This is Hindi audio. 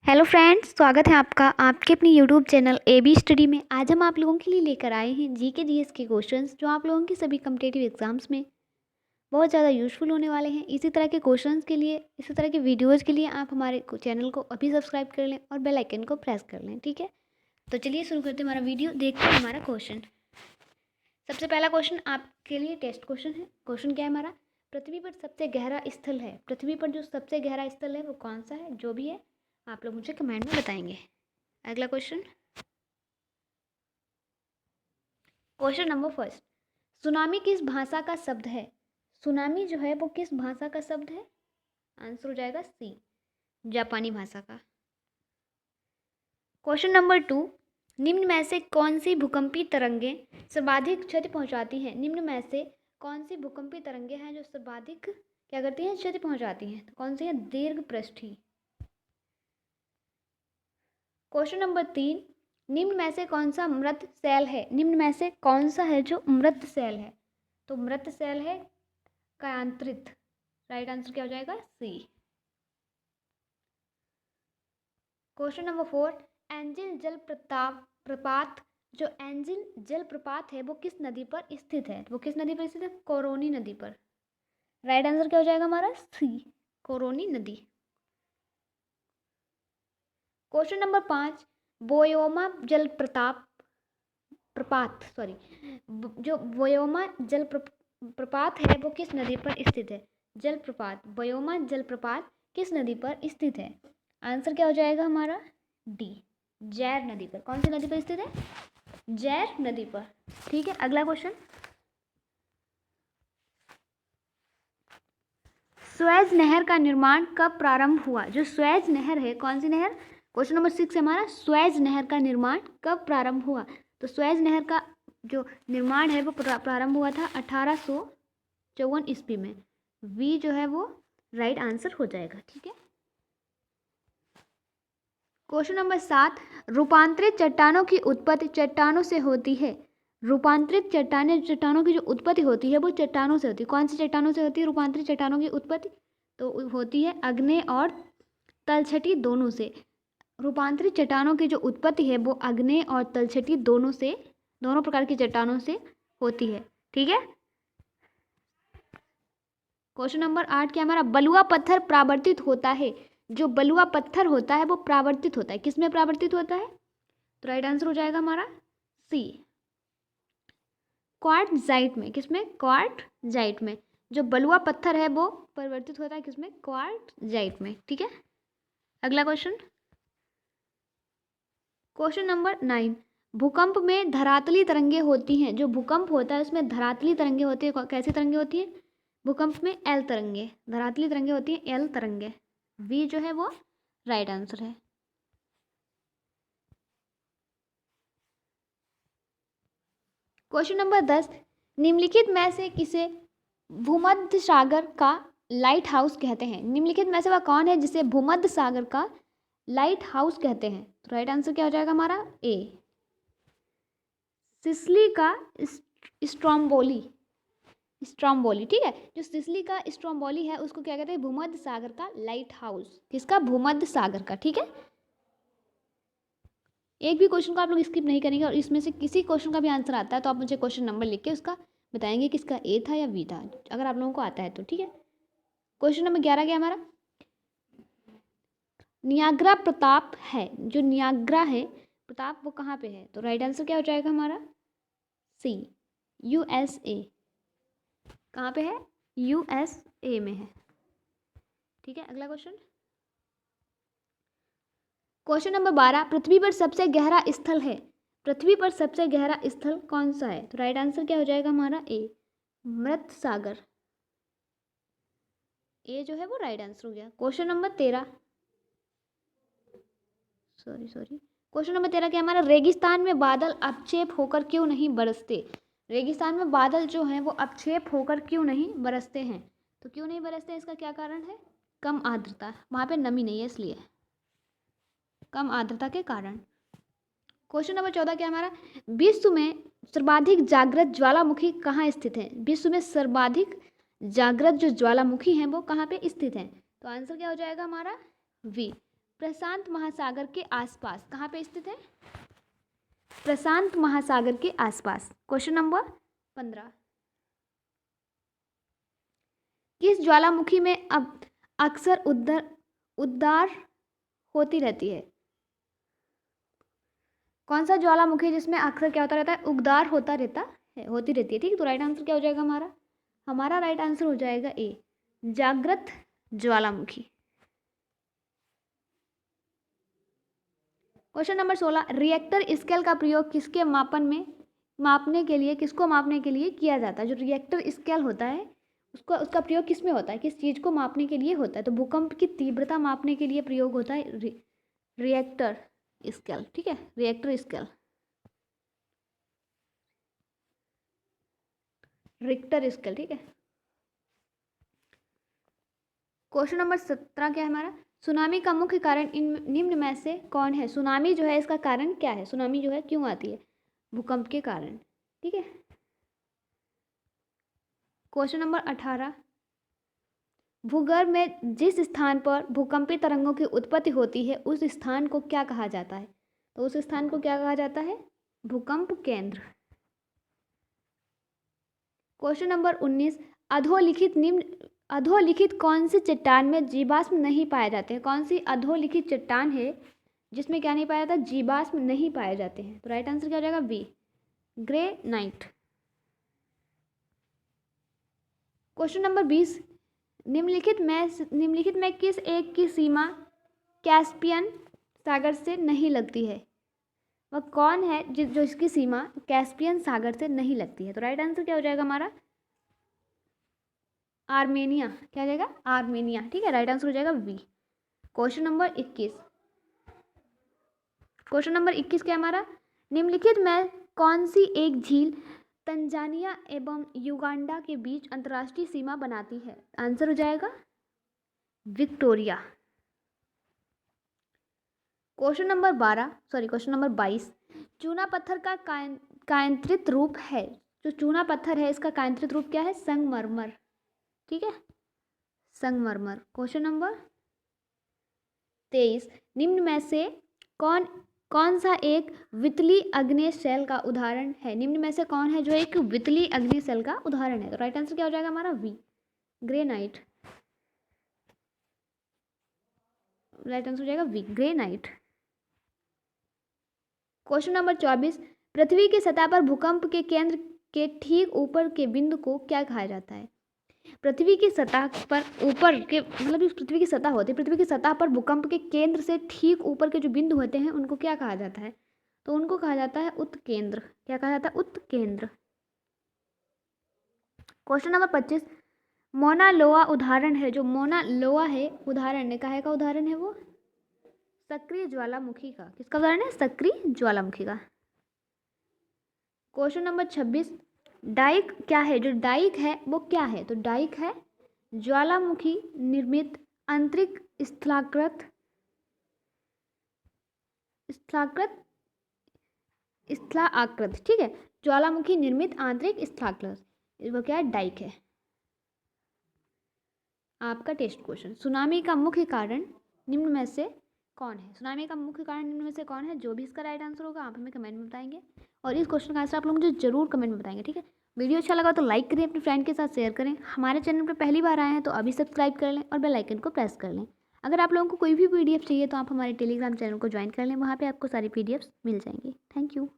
हेलो फ्रेंड्स, स्वागत है आपका आपके अपनी यूट्यूब चैनल AB स्टडी में। आज हम आप लोगों के लिए लेकर आए हैं जीके जीएस के क्वेश्चंस जो आप लोगों के सभी कम्पिटेटिव एग्जाम्स में बहुत ज़्यादा यूजफुल होने वाले हैं। इसी तरह के क्वेश्चंस के लिए, इसी तरह के वीडियोज़ के लिए आप हमारे चैनल को अभी सब्सक्राइब कर लें और बेल आइकन को प्रेस कर लें। ठीक है, तो चलिए शुरू करते हैं हमारा वीडियो। देखते हैं हमारा क्वेश्चन। सबसे पहला क्वेश्चन आपके लिए टेस्ट क्वेश्चन है। क्वेश्चन क्या है हमारा? पृथ्वी पर सबसे गहरा स्थल है, पृथ्वी पर जो सबसे गहरा स्थल है वो कौन सा है? जो भी है आप लोग मुझे कमेंट में बताएंगे। अगला question, question number first, tsunami किस भाषा का शब्द है? सुनामी जो है वो किस भाषा का शब्द है? आंसर हो जाएगा सी, जापानी भाषा का। क्वेश्चन नंबर टू, निम्न में से कौन सी भूकंपीय तरंगें सर्वाधिक क्षति पहुंचाती हैं? निम्न में से कौन सी भूकंपीय तरंगें हैं जो सर्वाधिक क्या करती हैं? क्षति पहुंचाती हैं। तो कौन सी है? दीर्घ पृष्ठीय। क्वेश्चन नंबर तीन, निम्न में से कौन सा मृत सेल है? निम्न में से कौन सा है जो मृत सेल है? तो मृत सेल है कायांतरित। राइट आंसर क्या हो जाएगा? सी। क्वेश्चन नंबर फोर, एंजिल जल प्रपात, जो एंजिल जल प्रपात है वो किस नदी पर स्थित है? वो किस नदी पर स्थित है? कोरोनी नदी पर। राइट आंसर क्या हो जाएगा हमारा? सी, कोरोनी नदी। क्वेश्चन नंबर पाँच, बोयोमा जल जो वयोमा जल प्रपात है वो किस नदी पर स्थित है? जल प्रपात, वयोमा जल प्रपात किस नदी पर स्थित है? आंसर क्या हो जाएगा हमारा? डी, जैर नदी पर। कौन सी नदी पर स्थित है? जैर नदी पर। ठीक है, अगला क्वेश्चन, स्वेज नहर का निर्माण कब प्रारंभ हुआ? जो स्वेज नहर है, कौन सी नहर? क्वेश्चन नंबर सिक्स है हमारा, स्वेज नहर का निर्माण कब प्रारंभ हुआ? तो स्वेज नहर का जो निर्माण है वो प्रारंभ हुआ था 1854 ईस्वी में। वी जो है वो राइट आंसर हो जाएगा। ठीक है, क्वेश्चन नंबर सात, रूपांतरित चट्टानों की उत्पत्ति चट्टानों से होती है। रूपांतरित चट्टानों की जो उत्पत्ति होती है वो चट्टानों से होती है। कौन सी चट्टानों से होती है रूपांतरित चट्टानों की उत्पत्ति? तो होती है आग्नेय और तलछटी दोनों से। रूपांतरित चट्टानों की जो उत्पत्ति है वो आग्नेय और तलछटी दोनों प्रकार की चट्टानों से होती है। ठीक है, क्वेश्चन नंबर आठ क्या हमारा? बलुआ पत्थर परावर्तित होता है। जो बलुआ पत्थर होता है वो परावर्तित होता है, किसमें परावर्तित होता है? तो राइट आंसर हो जाएगा हमारा सी, क्वार्टजाइट में। किसमें? क्वार्टजाइट में। जो बलुआ पत्थर है वो परिवर्तित होता है किसमें? क्वार्टजाइट में। ठीक है, अगला क्वेश्चन, क्वेश्चन नंबर नाइन, भूकंप में धरातली तरंगे होती हैं। जो भूकंप होता है उसमें धरातली तरंगे होती है। कैसी तरंगे होती है भूकंप में? एल तरंगे। धरातली तरंगे होती है एल तरंगे। वी जो है वो राइट आंसर है। क्वेश्चन नंबर 10, निम्नलिखित में से किसे भूमध्य सागर का लाइट हाउस कहते हैं? निम्नलिखित में से वह कौन है जिसे भूमध्य सागर का लाइट हाउस कहते हैं? तो राइट आंसर क्या हो जाएगा हमारा? ए, सिसिली का स्ट्रोम्बोली। ठीक है, जो सिसिली का स्ट्रोम्बोली है उसको क्या कहते हैं? भूमध्य सागर का लाइट हाउस। किसका? भूमध्य सागर का। ठीक है, एक भी क्वेश्चन को आप लोग स्किप नहीं करेंगे और इसमें से किसी क्वेश्चन का भी आंसर आता है तो आप मुझे क्वेश्चन नंबर लिख के उसका बताएंगे किसका ए था या बी था, अगर आप लोगों को आता है तो। ठीक है, क्वेश्चन नंबर 11 क्या हमारा? नियाग्रा प्रताप है, जो नियाग्रा है प्रताप वो कहाँ पे है? तो राइट आंसर क्या हो जाएगा हमारा? सी, USA। कहाँ पे है? USA में है। ठीक है, अगला क्वेश्चन, क्वेश्चन नंबर 12, पृथ्वी पर सबसे गहरा स्थल है। पृथ्वी पर सबसे गहरा स्थल कौन सा है? तो राइट आंसर क्या हो जाएगा हमारा? ए, मृत सागर। ए जो है वो राइट आंसर हो गया। क्वेश्चन नंबर 13, क्वेश्चन नंबर 13 क्या हमारा? रेगिस्तान में बादल अपक्षेप होकर क्यों नहीं बरसते? रेगिस्तान में बादल जो हैं वो अपक्षेप होकर क्यों नहीं बरसते हैं? तो क्यों नहीं बरसते, इसका क्या कारण है? कम आर्द्रता, वहाँ पे नमी नहीं है इसलिए, कम आर्द्रता के कारण। क्वेश्चन नंबर 14 क्या हमारा? विश्व में सर्वाधिक जागृत ज्वालामुखी कहाँ स्थित है? विश्व में सर्वाधिक जागृत जो ज्वालामुखी हैं वो कहाँ पे स्थित हैं? तो आंसर क्या हो जाएगा हमारा? वी, प्रशांत महासागर के आसपास कहाँ पे स्थित है? प्रशांत महासागर के आसपास। क्वेश्चन नंबर 15, किस ज्वालामुखी में अब अक्सर उद्गार होती रहती है? कौन सा ज्वालामुखी जिसमें अक्सर क्या होता रहता है? उद्गार होती रहती है। ठीक है, तो राइट आंसर क्या हो जाएगा हमारा राइट आंसर हो जाएगा ए, जागृत ज्वालामुखी। क्वेश्चन नंबर 16, रिएक्टर स्केल का प्रयोग किसको मापने के लिए किया जाता है? जो रिएक्टर स्केल होता है उसका प्रयोग किस में होता है? किस चीज को मापने के लिए होता है? तो भूकंप की तीव्रता मापने के लिए प्रयोग होता है रिएक्टर स्केल। ठीक है, रिएक्टर स्केल, रिक्टर स्केल। ठीक है, क्वेश्चन नंबर 17 क्या है हमारा? सुनामी का मुख्य कारण निम्न में से कौन है? सुनामी जो है इसका कारण क्या है? सुनामी जो है क्यों आती है? भूकंप के कारण। ठीक है, क्वेश्चन नंबर 18, भूगर्भ में जिस स्थान पर भूकंपीय तरंगों की उत्पत्ति होती है उस स्थान को क्या कहा जाता है? तो उस स्थान को क्या कहा जाता है? भूकंप केंद्र। क्वेश्चन नंबर 19, अधोलिखित कौन सी चट्टान में जीवाश्म नहीं पाए जाते हैं? कौन सी अधोलिखित चट्टान है जिसमें क्या नहीं पाया जाता? जीवाश्म नहीं पाए जाते हैं। तो राइट आंसर क्या हो जाएगा? B, granite. क्वेश्चन नंबर 20, निम्नलिखित में किस एक की सीमा कैस्पियन सागर से नहीं लगती है? वह कौन है जो इसकी सीमा कैस्पियन सागर से नहीं लगती है? तो राइट आंसर क्या हो जाएगा हमारा? आर्मेनिया। क्या हो जाएगा? आर्मेनिया। ठीक है, राइट आंसर हो जाएगा बी। क्वेश्चन नंबर 21, क्या हमारा? निम्नलिखित में कौन सी एक झील तंजानिया एवं युगांडा के बीच अंतर्राष्ट्रीय सीमा बनाती है? आंसर हो जाएगा विक्टोरिया। क्वेश्चन नंबर 22, चूना पत्थर का कायांतरित रूप है। जो चूना पत्थर है इसका कायांतरित रूप क्या है? संगमरमर। ठीक है, संगमरमर। क्वेश्चन नंबर 23, निम्न में से कौन सा एक वितली अग्नेय शेल का उदाहरण है? निम्न में से कौन है जो एक वितली अग्नेय शेल का उदाहरण है? तो राइट आंसर क्या हो जाएगा हमारा? We, granite. राइट आंसर हो जाएगा वी, ग्रेनाइट। क्वेश्चन नंबर 24, पृथ्वी की सतह पर भूकंप के केंद्र के ठीक ऊपर के बिंदु को क्या कहा जाता है? पृथ्वी की सतह पर ऊपर के मतलब जो पृथ्वी की सतह होती है, पृथ्वी की सतह पर भूकंप के केंद्र से ठीक ऊपर के जो बिंदु होते हैं उनको क्या कहा जाता है? तो उनको कहा जाता है उत्केंद्र। क्या कहा जाता है? उत्केंद्र। क्वेश्चन नंबर 25, मोना लोआ उदाहरण है। जो मोना लोआ है उदाहरण है, काहे का उदाहरण है वो? सक्रिय ज्वालामुखी का। किसका उदाहरण है? सक्रिय ज्वालामुखी का। क्वेश्चन नंबर 26, डाइक क्या है? जो डाइक है वो क्या है? तो डाइक है ज्वालामुखी निर्मित आंतरिक स्थलाकृत स्थलाकृत। ठीक है, ज्वालामुखी निर्मित आंतरिक स्थलाकृत, वो क्या है? डाइक है। आपका टेस्ट क्वेश्चन, सुनामी का मुख्य कारण निम्न में से कौन है? सुनामी का मुख्य कारण निम्न में से कौन है? जो भी इसका राइट आंसर होगा आप हमें कमेंट में बताएंगे, और इस क्वेश्चन का आंसर आप लोग मुझे जरूर कमेंट में बताएंगे। ठीक है, वीडियो अच्छा लगा तो लाइक करें, अपने फ्रेंड के साथ शेयर करें। हमारे चैनल पर पहली बार आए हैं तो अभी सब्सक्राइब कर लें और बेल आइकन को प्रेस कर लें। अगर आप लोगों को कोई भी PDF चाहिए तो आप हमारे टेलीग्राम चैनल को ज्वाइन कर लें, वहाँ पर आपको सारी PDFs मिल जाएंगी। Thank you.